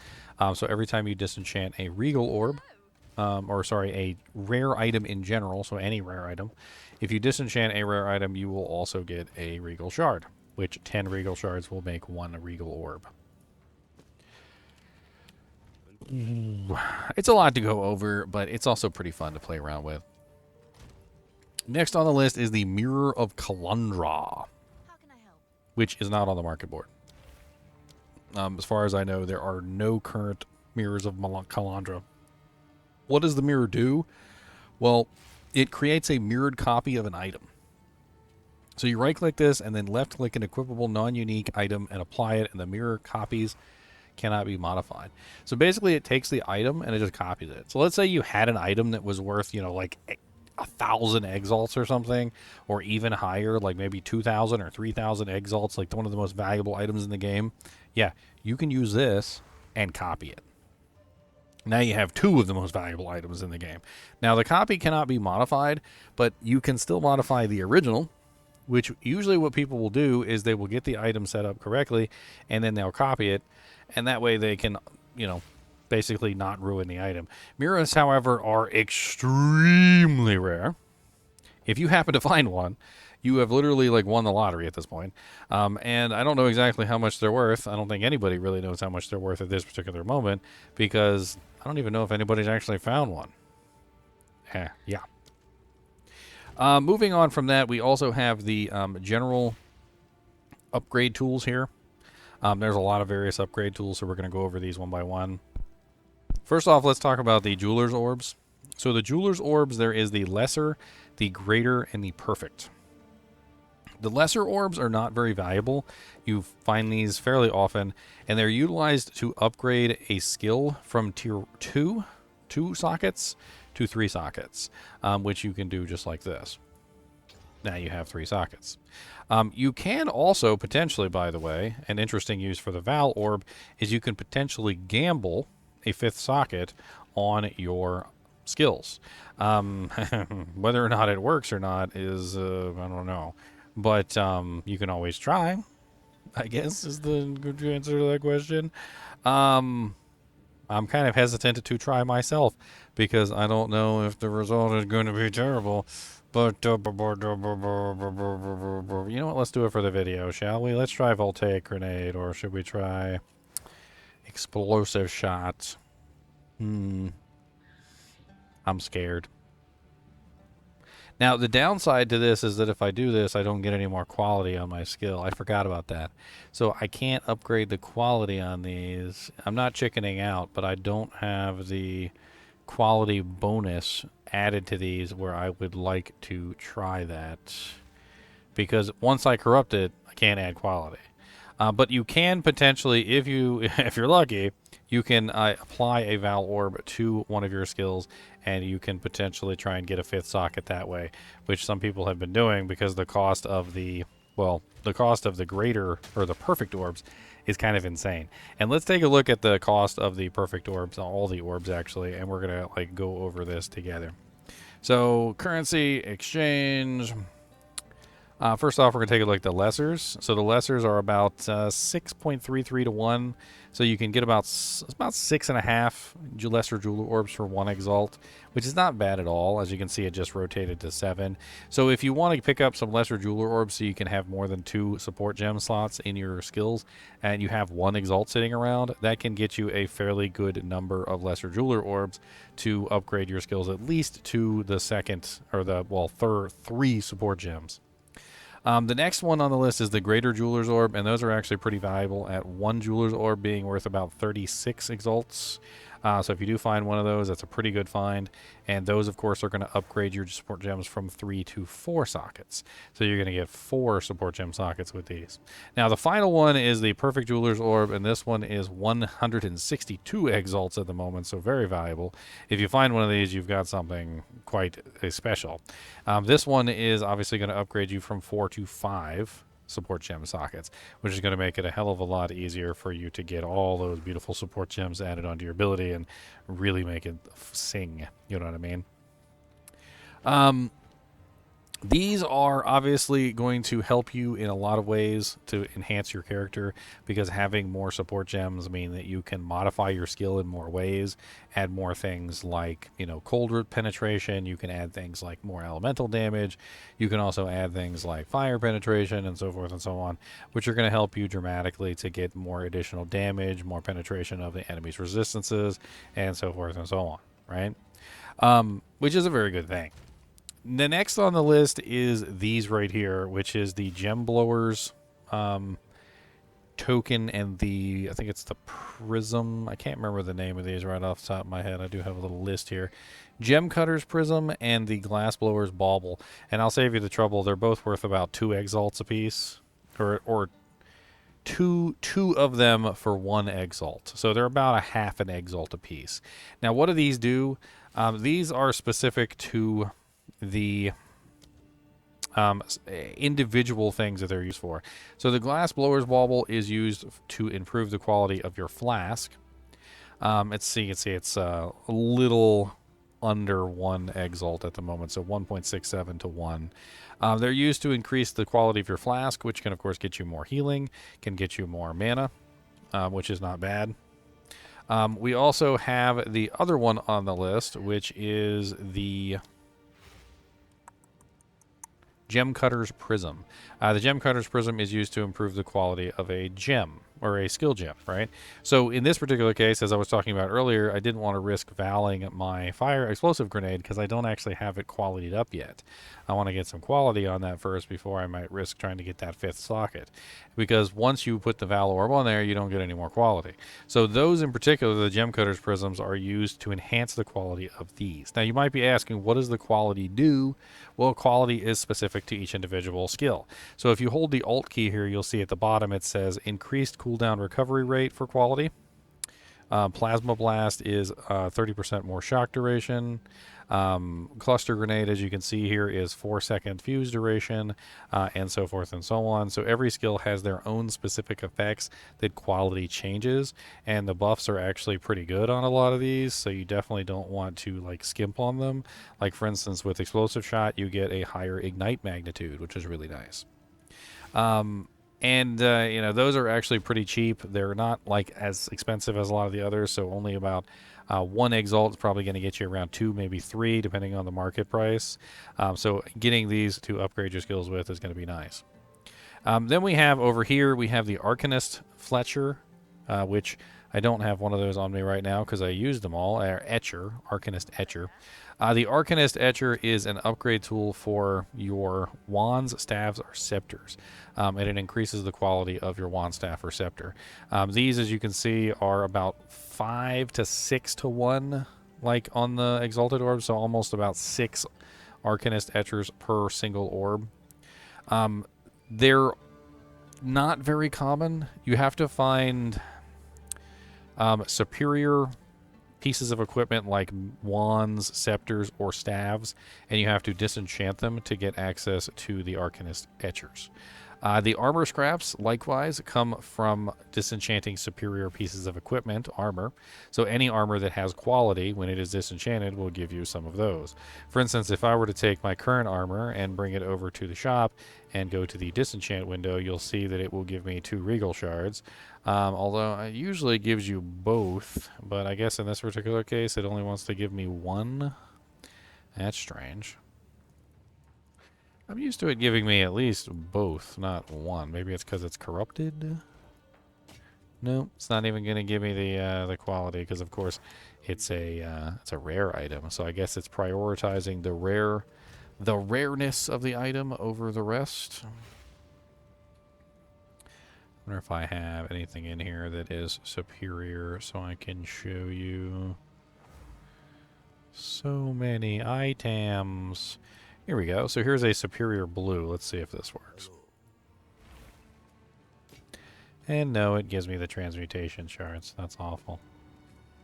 So every time you disenchant a Regal Orb, a rare item in general, so any rare item, if you disenchant a rare item, you will also get a Regal Shard, which 10 Regal Shards will make 1 Regal Orb. it's a lot to go over, but it's also pretty fun to play around with. Next on the list is the Mirror of Kalandra, which is not on the market board. As far as I know, there are no current mirrors of Kalandra. What does the mirror do? Well, it creates a mirrored copy of an item. So you right-click this and then left-click an equipable non-unique item and apply it, and the mirror copies cannot be modified. So basically it takes the item and it just copies it. So let's say you had an item that was worth, you know, like 1,000 exalts or something, or even higher, like maybe 2,000 or 3,000 exalts, like one of the most valuable items in the game. Yeah, you can use this and copy it. Now you have two of the most valuable items in the game. Now the copy cannot be modified, but you can still modify the original, which usually what people will do is they will get the item set up correctly and then they'll copy it, and that way they can, you know, basically not ruin the item. Mirrors, however, are extremely rare. If you happen to find one, you have literally like won the lottery at this point. And I don't know exactly how much they're worth. I don't think anybody really knows how much they're worth at this particular moment, because I don't even know if anybody's actually found one. Yeah. Moving on from that, we also have the general upgrade tools here. There's a lot of various upgrade tools, so we're going to go over these one by one. First off, let's talk about the Jeweler's Orbs. So the Jeweler's Orbs, there is the Lesser, the Greater, and the Perfect. The Lesser Orbs are not very valuable. You find these fairly often, and they're utilized to upgrade a skill from tier 2 sockets to 3 sockets, which you can do just like this. Now you have 3 sockets. You can also potentially, by the way, an interesting use for the Vaal Orb is you can potentially gamble a 5th socket on your skills. Whether or not it works or not is, I don't know. But you can always try, I guess, is the good answer to that question. I'm kind of hesitant to try myself because I don't know if the result is going to be terrible. But, you know what, let's do it for the video, shall we? Let's try Voltaic Grenade, or should we try Explosive Shot? I'm scared. Now, the downside to this is that if I do this, I don't get any more quality on my skill. I forgot about that. So I can't upgrade the quality on these. I'm not chickening out, but I don't have the quality bonus added to these where I would like to try that. Because once I corrupt it, I can't add quality. But you can potentially, if you're lucky, you can apply a Vaal Orb to one of your skills, and you can potentially try and get a 5th socket that way, which some people have been doing because the cost of the Greater or the Perfect Orbs is kind of insane. And let's take a look at the cost of the Perfect Orbs, all the orbs actually, and we're gonna like go over this together. So currency exchange. First off, we're going to take a look at the Lessers. So the Lessers are about 6.33 to 1. So you can get about 6.5 Lesser Jeweler Orbs for 1 Exalt, which is not bad at all. As you can see, it just rotated to 7. So if you want to pick up some Lesser Jeweler Orbs so you can have more than 2 support gem slots in your skills, and you have 1 Exalt sitting around, that can get you a fairly good number of Lesser Jeweler Orbs to upgrade your skills at least to the second, or the, well, third 3 support gems. The next one on the list is the Greater Jeweler's Orb, and those are actually pretty valuable at 1 Jeweler's Orb being worth about 36 Exalts. So if you do find one of those, that's a pretty good find. And those, of course, are going to upgrade your support gems from 3 to 4 sockets. So you're going to get 4 support gem sockets with these. Now, the final one is the Perfect Jeweler's Orb, and this one is 162 Exalts at the moment, so very valuable. If you find one of these, you've got something quite special. This one is obviously going to upgrade you from 4 to 5 support gem sockets, which is going to make it a hell of a lot easier for you to get all those beautiful support gems added onto your ability and really make it sing. You know what I mean? These are obviously going to help you in a lot of ways to enhance your character, because having more support gems mean that you can modify your skill in more ways, add more things like, cold root penetration. You can add things like more elemental damage. You can also add things like fire penetration and so forth and so on, which are going to help you dramatically to get more additional damage, more penetration of the enemy's resistances, and so forth and so on, right? Which is a very good thing. The next on the list is these right here, which is the Gemblowers token and I think it's the Prism. I can't remember the name of these right off the top of my head. I do have a little list here. Gem Cutter's Prism and the Glassblowers Bauble. And I'll save you the trouble. They're both worth about 2 Exalts apiece, or two of them for 1 Exalt. So they're about a half an Exalt apiece. Now, what do these do? These are specific to the individual things that they're used for. So the Glassblowers Bauble is used to improve the quality of your flask. It's a little under 1 Exalt at the moment, so 1.67 to 1. They're used to increase the quality of your flask, which can of course get you more healing, can get you more mana, which is not bad. We also have the other one on the list, which is the Gem Cutter's Prism. The Gem Cutter's Prism is used to improve the quality of a gem, or a skill gem, right? So in this particular case, as I was talking about earlier, I didn't want to risk valing my fire explosive grenade because I don't actually have it qualitied up yet. I want to get some quality on that first before I might risk trying to get that 5th socket. Because once you put the Vaal Orb on there, you don't get any more quality. So those in particular, the Gem Cutter's Prisms, are used to enhance the quality of these. Now you might be asking, what does the quality do? Well, quality is specific to each individual skill. So if you hold the Alt key here, you'll see at the bottom it says increased cooldown recovery rate for quality. Plasma Blast is 30% more shock duration. Cluster Grenade, as you can see here, is 4-second fuse duration, and so forth and so on. So every skill has their own specific effects that quality changes, and the buffs are actually pretty good on a lot of these, so you definitely don't want to skimp on them. Like for instance, with Explosive Shot, you get a higher ignite magnitude, which is really nice. And those are actually pretty cheap. They're not as expensive as a lot of the others, so only about 1 Exalt is probably going to get you around 2, maybe 3, depending on the market price. So getting these to upgrade your skills with is going to be nice. Then we have over here, we have the Arcanist Fletcher, which I don't have one of those on me right now because I used them all. Etcher, Arcanist Etcher. The Arcanist Etcher is an upgrade tool for your wands, staves, or scepters, and it increases the quality of your wand, staff, or scepter. These, as you can see, are about 5 to 6 to 1, like on the Exalted Orb, so almost about 6 Arcanist Etchers per single orb. They're not very common. You have to find superior pieces of equipment like wands, scepters, or staves, and you have to disenchant them to get access to the Arcanist Etchers. The armor scraps, likewise, come from disenchanting superior pieces of equipment, armor. So any armor that has quality, when it is disenchanted, will give you some of those. For instance, if I were to take my current armor and bring it over to the shop and go to the disenchant window, you'll see that it will give me 2 Regal shards. Although it usually gives you both, but I guess in this particular case, it only wants to give me 1. That's strange. I'm used to it giving me at least both, not 1. Maybe it's because it's corrupted? No, it's not even going to give me the quality because, of course, it's a rare item. So I guess it's prioritizing the rareness of the item over the rest. I wonder if I have anything in here that is superior so I can show you. So many items. Here we go. So here's a superior blue. Let's see if this works. And no, it gives me the transmutation shards. That's awful.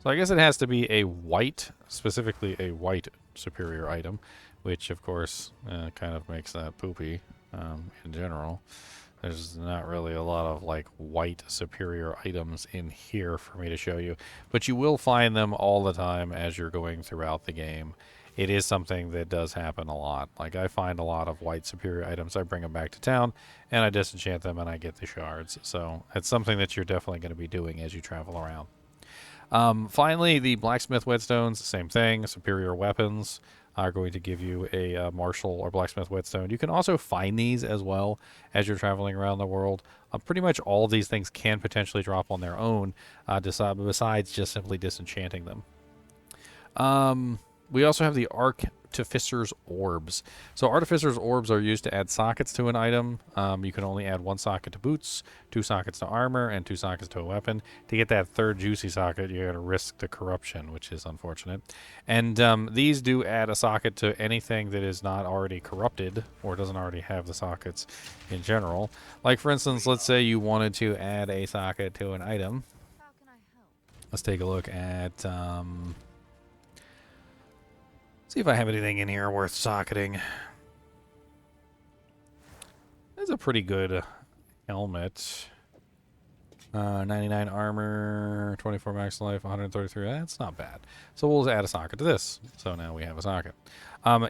So I guess it has to be a white, specifically a white superior item, which of course kind of makes that poopy in general. There's not really a lot of white superior items in here for me to show you, but you will find them all the time as you're going throughout the game. it is something that does happen a lot. Like, I find a lot of white superior items, I bring them back to town, and I disenchant them, and I get the shards. So it's something that you're definitely going to be doing as you travel around. Finally, the Blacksmith Whetstones, same thing. Superior weapons are going to give you a Martial or Blacksmith Whetstone. You can also find these as well as you're traveling around the world. Pretty much all of these things can potentially drop on their own, besides just simply disenchanting them. We also have the Artificers Orbs. So Artificers Orbs are used to add sockets to an item. You can only add 1 socket to boots, 2 sockets to armor, and 2 sockets to a weapon. To get that third juicy socket, you got to risk the corruption, which is unfortunate. And these do add a socket to anything that is not already corrupted or doesn't already have the sockets in general. Like, for instance, let's say you wanted to add a socket to an item. Let's take a look at... see if I have anything in here worth socketing. That's a pretty good helmet. 99 armor, 24 max life, 133. That's not bad. So we'll add a socket to this. So now we have a socket.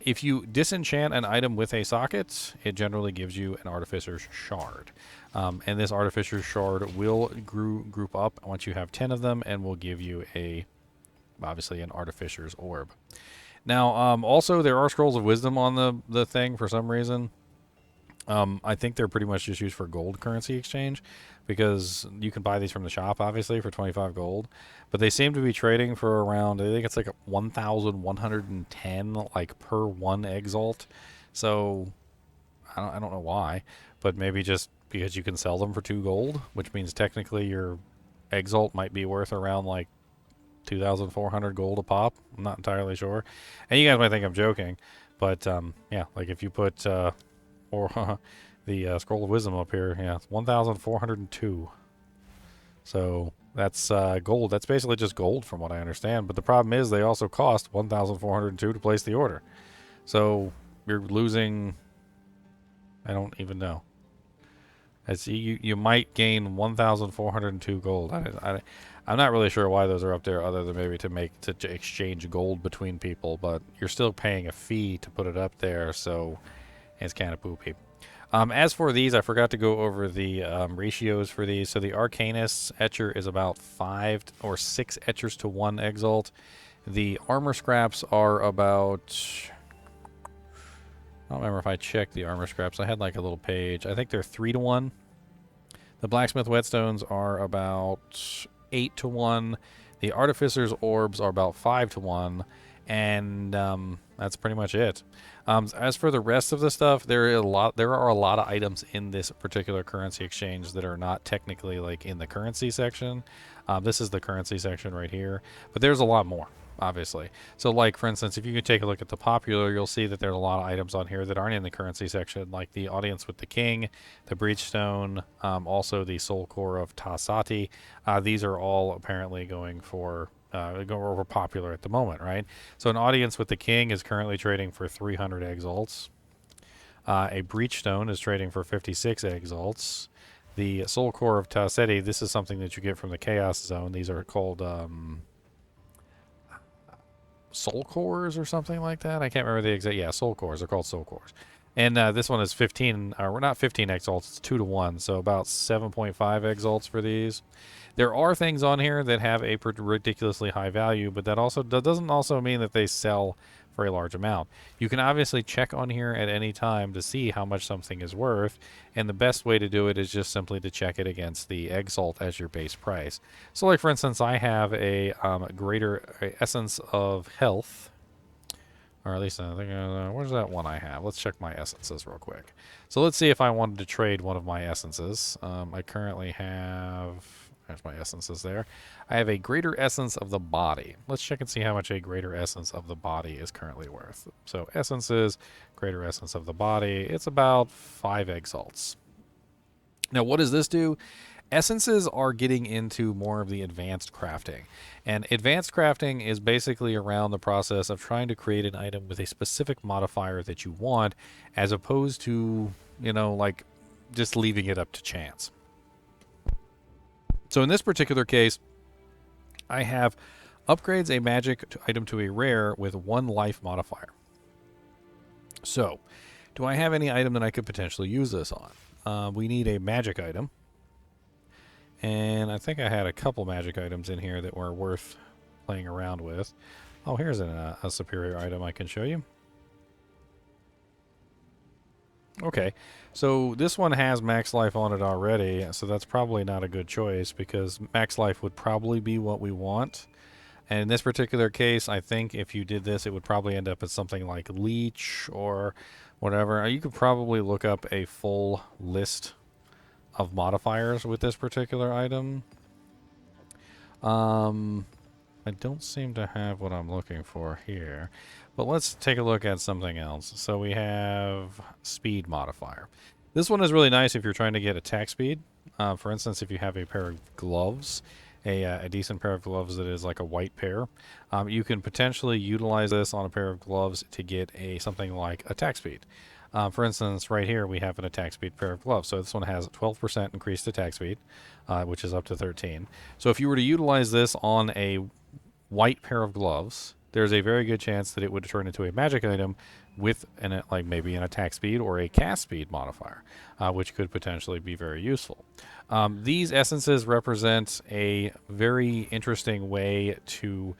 If you disenchant an item with a socket, it generally gives you an Artificer's Shard. And this Artificer's Shard will group up once you have 10 of them, and will give you obviously an Artificer's Orb. Now, also, there are Scrolls of Wisdom on the thing for some reason. I think they're pretty much just used for gold currency exchange, because you can buy these from the shop, obviously, for 25 gold. But they seem to be trading for around, I think it's like 1,110, like, per 1 Exalt. So, I don't know why, but maybe just because you can sell them for 2 gold, which means technically your Exalt might be worth around, like, 2,400 gold a pop. I'm not entirely sure. And you guys might think I'm joking, but yeah, like if you put the Scroll of Wisdom up here, yeah, it's 1,402. So that's gold. That's basically just gold from what I understand. But the problem is they also cost 1,402 to place the order. So you're losing, I don't even know. As you might gain 1,402 gold. I'm not really sure why those are up there, other than maybe to exchange gold between people, but you're still paying a fee to put it up there, so it's kind of poopy. As for these, I forgot to go over the ratios for these. So the Arcanist's Etcher is about 5 or 6 Etchers to 1 Exalt. The armor scraps are about... I don't remember if I checked the armor scraps. I had like a little page. I think they're 3 to 1. The Blacksmith Whetstones are about 8 to 1. The Artificer's Orbs are about 5 to 1. And that's pretty much it. As for the rest of the stuff, there are a lot of items in this particular currency exchange that are not technically like in the currency section. This is the currency section right here, but there's a lot more, obviously. So like, for instance, if you could take a look at the popular, you'll see that there's a lot of items on here that aren't in the currency section, like the Audience with the King, the Breachstone, also the Soul Core of Tasati. These are all apparently going for popular at the moment, right? So an Audience with the King is currently trading for 300 Exalts. A Breachstone is trading for 56 Exalts. The Soul Core of Taseti, this is something that you get from the Chaos Zone. These are called Soul Cores or something like that. I can't remember the exact... Yeah, Soul Cores. They're called Soul Cores. And this one is 15... we're not 15 Exalts. It's 2 to 1. So about 7.5 Exalts for these. There are things on here that have a ridiculously high value, but that doesn't also mean that they sell for a large amount. You can obviously check on here at any time to see how much something is worth, and the best way to do it is just simply to check it against the Exalt as your base price. So like, for instance, I have a greater Essence of Health, or at least I think, where's that one I have? Let's check my essences real quick. So let's see if I wanted to trade one of my essences. I currently have... There's my essences there. I have a Greater Essence of the Body. Let's check and see how much a Greater Essence of the Body is currently worth. So essences, Greater Essence of the Body. It's about 5 Exalts. Now, what does this do? Essences are getting into more of the advanced crafting. And advanced crafting is basically around the process of trying to create an item with a specific modifier that you want, as opposed to, you know, like just leaving it up to chance. So in this particular case, I have Upgrades a magic item to a rare with 1 life modifier. So, do I have any item that I could potentially use this on? We need a magic item. And I think I had a couple magic items in here that were worth playing around with. Oh, here's a superior item I can show you. Okay, so this one has max life on it already, so that's probably not a good choice because max life would probably be what we want. And in this particular case, I think if you did this, it would probably end up as something like Leech or whatever. You could probably look up a full list of modifiers with this particular item. I don't seem to have what I'm looking for here. But let's take a look at something else. So we have speed modifier. This one is really nice if you're trying to get attack speed. For instance, if you have a pair of gloves, a decent pair of gloves that is like a white pair, you can potentially utilize this on a pair of gloves to get something like attack speed. For instance, right here we have an attack speed pair of gloves. So this one has 12% increased attack speed, which is up to 13. So if you were to utilize this on a white pair of gloves, there's a very good chance that it would turn into a magic item with like maybe an attack speed or a cast speed modifier, which could potentially be very useful. These essences represent a very interesting way to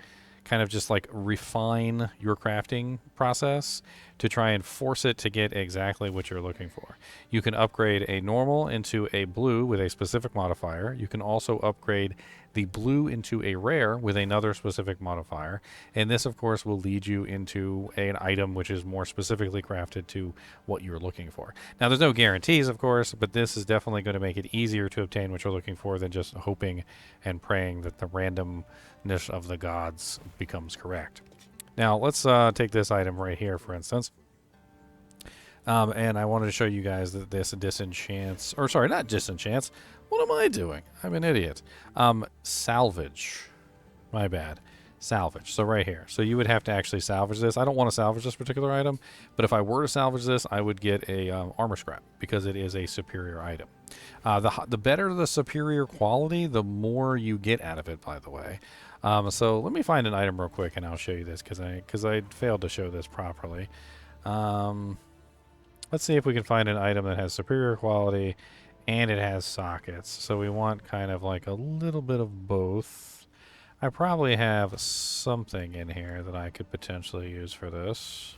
kind of just like refine your crafting process to try and force it to get exactly what you're looking for. You can upgrade a normal into a blue with a specific modifier. You can also upgrade the blue into a rare with another specific modifier. And this, of course, will lead you into an item which is more specifically crafted to what you're looking for. Now, there's no guarantees, of course, but this is definitely going to make it easier to obtain what you're looking for than just hoping and praying that the randomness of the gods becomes correct. Now, let's take this item right here, for instance. And I wanted to show you guys that this disenchants, or sorry, not disenchants. What am I doing? I'm an idiot. Salvage. My bad. Salvage. So right here. So you would have to actually salvage this. I don't want to salvage this particular item, but if I were to salvage this, I would get a armor scrap because it is a superior item. The better the superior quality, the more you get out of it, by the way. So let me find an item real quick and I'll show you this because I failed to show this properly. Let's see if we can find an item that has superior quality and it has sockets. So we want kind of like a little bit of both. I probably have something in here that I could potentially use for this.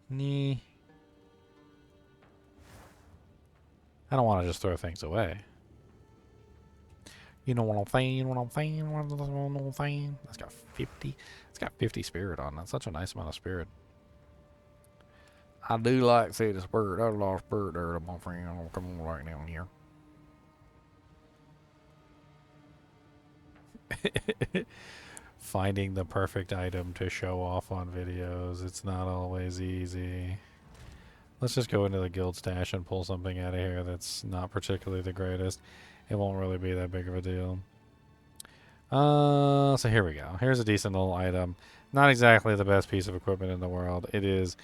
Nee. I don't want to just throw things away. You know what I'm saying? What I'm saying? That's got 50. It's got 50 spirit on. That's such a nice amount of spirit. I do like to see the spirit. There's a lot of spirit there, my friend. Come on right down here. Finding the perfect item to show off on videos. It's not always easy. Let's just go into the guild stash and pull something out of here that's not particularly the greatest. It won't really be that big of a deal. So here we go. Here's a decent little item. Not exactly the best piece of equipment in the world. It is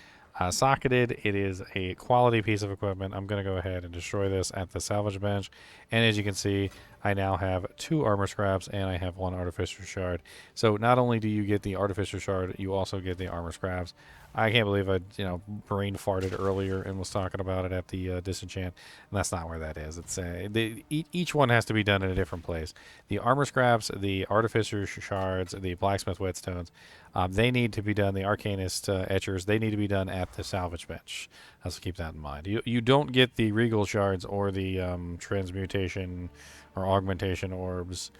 socketed. It is a quality piece of equipment. I'm going to go ahead and destroy this at the salvage bench. And as you can see, I now have 2 armor scraps and I have 1 artificer shard. So not only do you get the artificer shard, you also get the armor scraps. I can't believe I, brain farted earlier and was talking about it at the disenchant, and that's not where that is. It's each one has to be done in a different place. The armor scraps, the artificer shards, the blacksmith whetstones, they need to be done. The arcanist etchers, they need to be done at the salvage bench. Let's keep that in mind. You don't get the regal shards or the transmutation or augmentation orbs.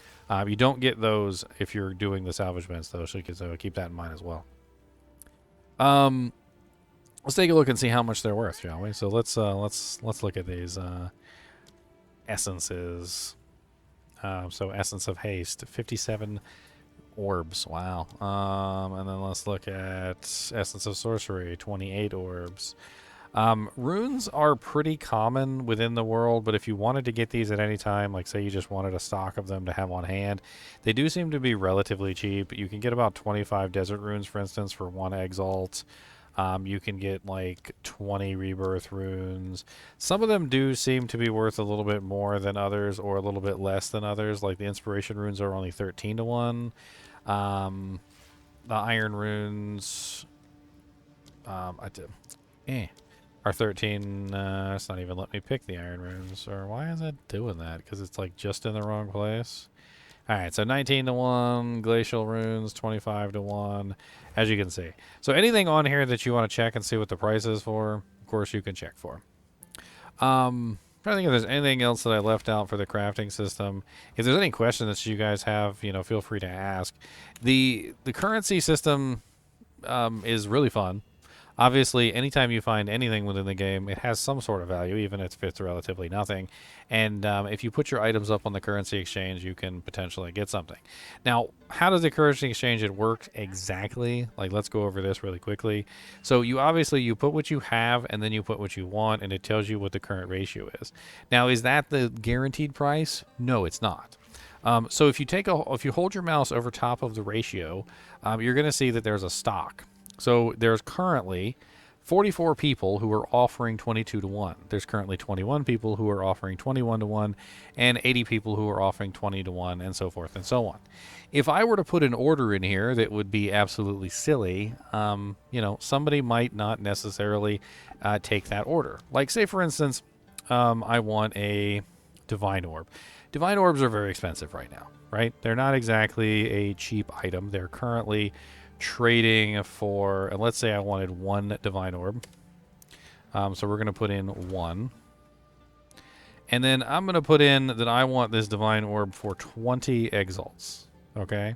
You don't get those if you're doing the salvage bench, though. So keep that in mind as well. Let's take a look and see how much they're worth, shall we? So let's look at these essences. So essence of haste, 57 orbs. Wow. And then let's look at essence of sorcery, 28 orbs. Runes are pretty common within the world, but if you wanted to get these at any time, like say you just wanted a stock of them to have on hand, they do seem to be relatively cheap. You can get about 25 desert runes, for instance, for 1 exalt. You can get like 20 rebirth runes. Some of them do seem to be worth a little bit more than others, or a little bit less than others. Like the inspiration runes are only 13 to 1. The iron runes are 13. It's not even let me pick the iron runes. Or why is it doing that? Because it's like just in the wrong place. Alright, so 19 to 1, glacial runes, 25 to 1, as you can see. So anything on here that you want to check and see what the price is for, of course you can check for. I think if there's anything else that I left out for the crafting system, if there's any questions that you guys have, feel free to ask. The currency system is really fun. Obviously, anytime you find anything within the game, it has some sort of value, even if it's relatively nothing. And if you put your items up on the currency exchange, you can potentially get something. Now, how does the currency exchange work exactly? Like, let's go over this really quickly. So you put what you have, and then you put what you want, and it tells you what the current ratio is. Now, is that the guaranteed price? No, it's not. So if you hold your mouse over top of the ratio, you're going to see that there's a stock. So there's currently 44 people who are offering 22 to 1. There's currently 21 people who are offering 21 to 1, and 80 people who are offering 20 to 1, and so forth and so on. If I were to put an order in here that would be absolutely silly, somebody might not necessarily take that order. Like, say, for instance, I want a Divine Orb. Divine Orbs are very expensive right now, right? They're not exactly a cheap item. They're currently trading for, and let's say I wanted 1 Divine Orb. So we're going to put in 1. And then I'm going to put in that I want this Divine Orb for 20 Exalts. Okay?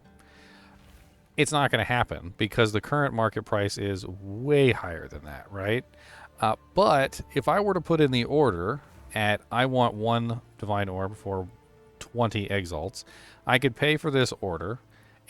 It's not going to happen because the current market price is way higher than that, right? But if I were to put in the order at I want 1 Divine Orb for 20 Exalts, I could pay for this order.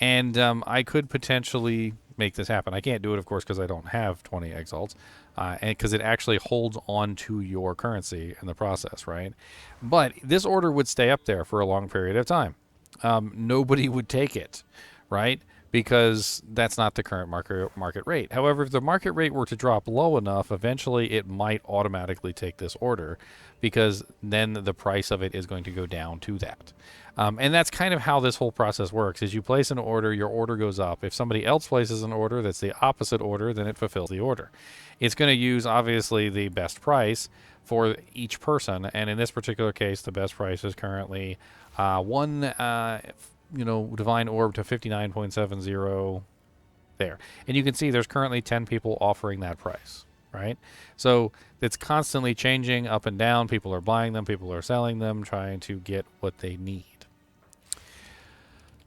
And I could potentially make this happen. I can't do it, of course, because I don't have 20 Exalts, and because it actually holds on to your currency in the process, right? But this order would stay up there for a long period of time. Nobody would take it, right? Because that's not the current market rate. However, if the market rate were to drop low enough, eventually it might automatically take this order, because then the price of it is going to go down to that. And that's kind of how this whole process works. Is you place an order, your order goes up. If somebody else places an order that's the opposite order, then it fulfills the order. It's going to use, obviously, the best price for each person. And in this particular case, the best price is currently 1 Divine Orb to 59.70 there. And you can see there's currently 10 people offering that price, right? So it's constantly changing up and down. People are buying them, people are selling them, trying to get what they need.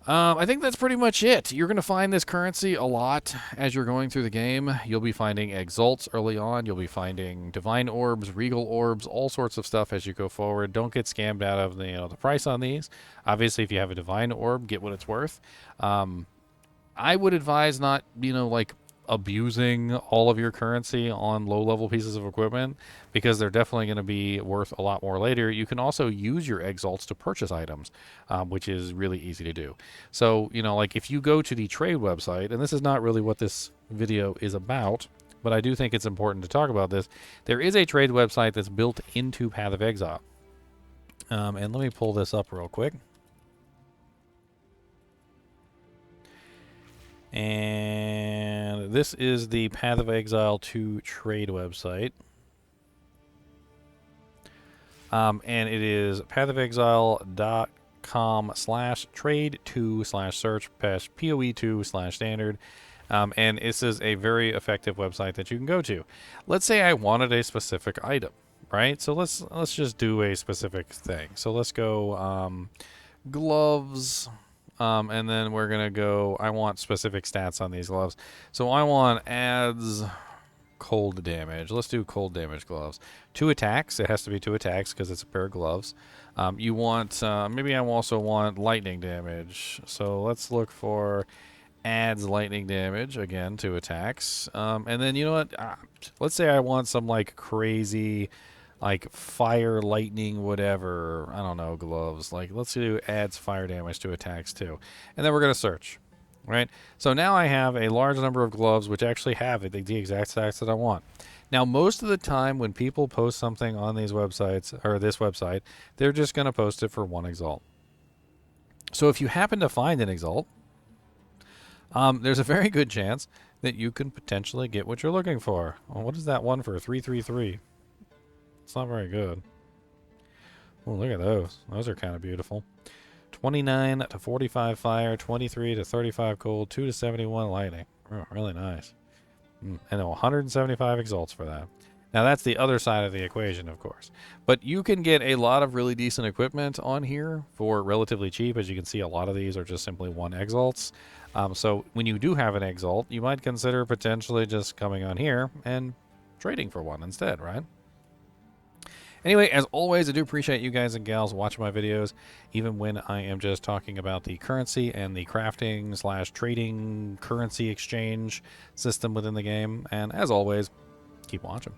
I think that's pretty much it. You're going to find this currency a lot as you're going through the game. You'll be finding Exalts early on. You'll be finding Divine Orbs, Regal Orbs, all sorts of stuff as you go forward. Don't get scammed out of the price on these. Obviously, if you have a Divine Orb, get what it's worth. I would advise not, abusing all of your currency on low-level pieces of equipment, because they're definitely going to be worth a lot more later. You can also use your Exalts to purchase items, which is really easy to do. So, if you go to the trade website, and this is not really what this video is about, but I do think it's important to talk about this. There is a trade website that's built into Path of Exile. And let me pull this up real quick. And this is the Path of Exile 2 trade website. And it is pathofexile.com/trade2/search/PoE2/standard. And this is a very effective website that you can go to. Let's say I wanted a specific item, right? So let's just do a specific thing. So let's go gloves. And then we're going to go, I want specific stats on these gloves. So I want adds cold damage. Let's do cold damage gloves. 2 attacks. It has to be 2 attacks because it's a pair of gloves. You want, maybe I also want lightning damage. So let's look for adds lightning damage. Again, 2 attacks. And then, you know what? Let's say I want some crazy, fire, lightning, whatever. I don't know, gloves. Let's do adds fire damage to attacks too. And then we're going to search. right? So now I have a large number of gloves which actually have the exact stats that I want. Now, most of the time when people post something on these websites, or this website, they're just going to post it for one Exalt. So if you happen to find an Exalt, there's a very good chance that you can potentially get what you're looking for. Well, what is that one for? 333. It's not very good. Oh, look at those. Those are kind of beautiful. 29 to 45 fire, 23 to 35 cold, 2 to 71 lightning. Oh, really nice. And 175 exalts for that. Now, that's the other side of the equation, of course. But you can get a lot of really decent equipment on here for relatively cheap. As you can see, a lot of these are just simply one exalts. So when you do have an exalt, you might consider potentially just coming on here and trading for one instead, right? Anyway, as always, I do appreciate you guys and gals watching my videos, even when I am just talking about the currency and the crafting / trading currency exchange system within the game. And as always, keep watching.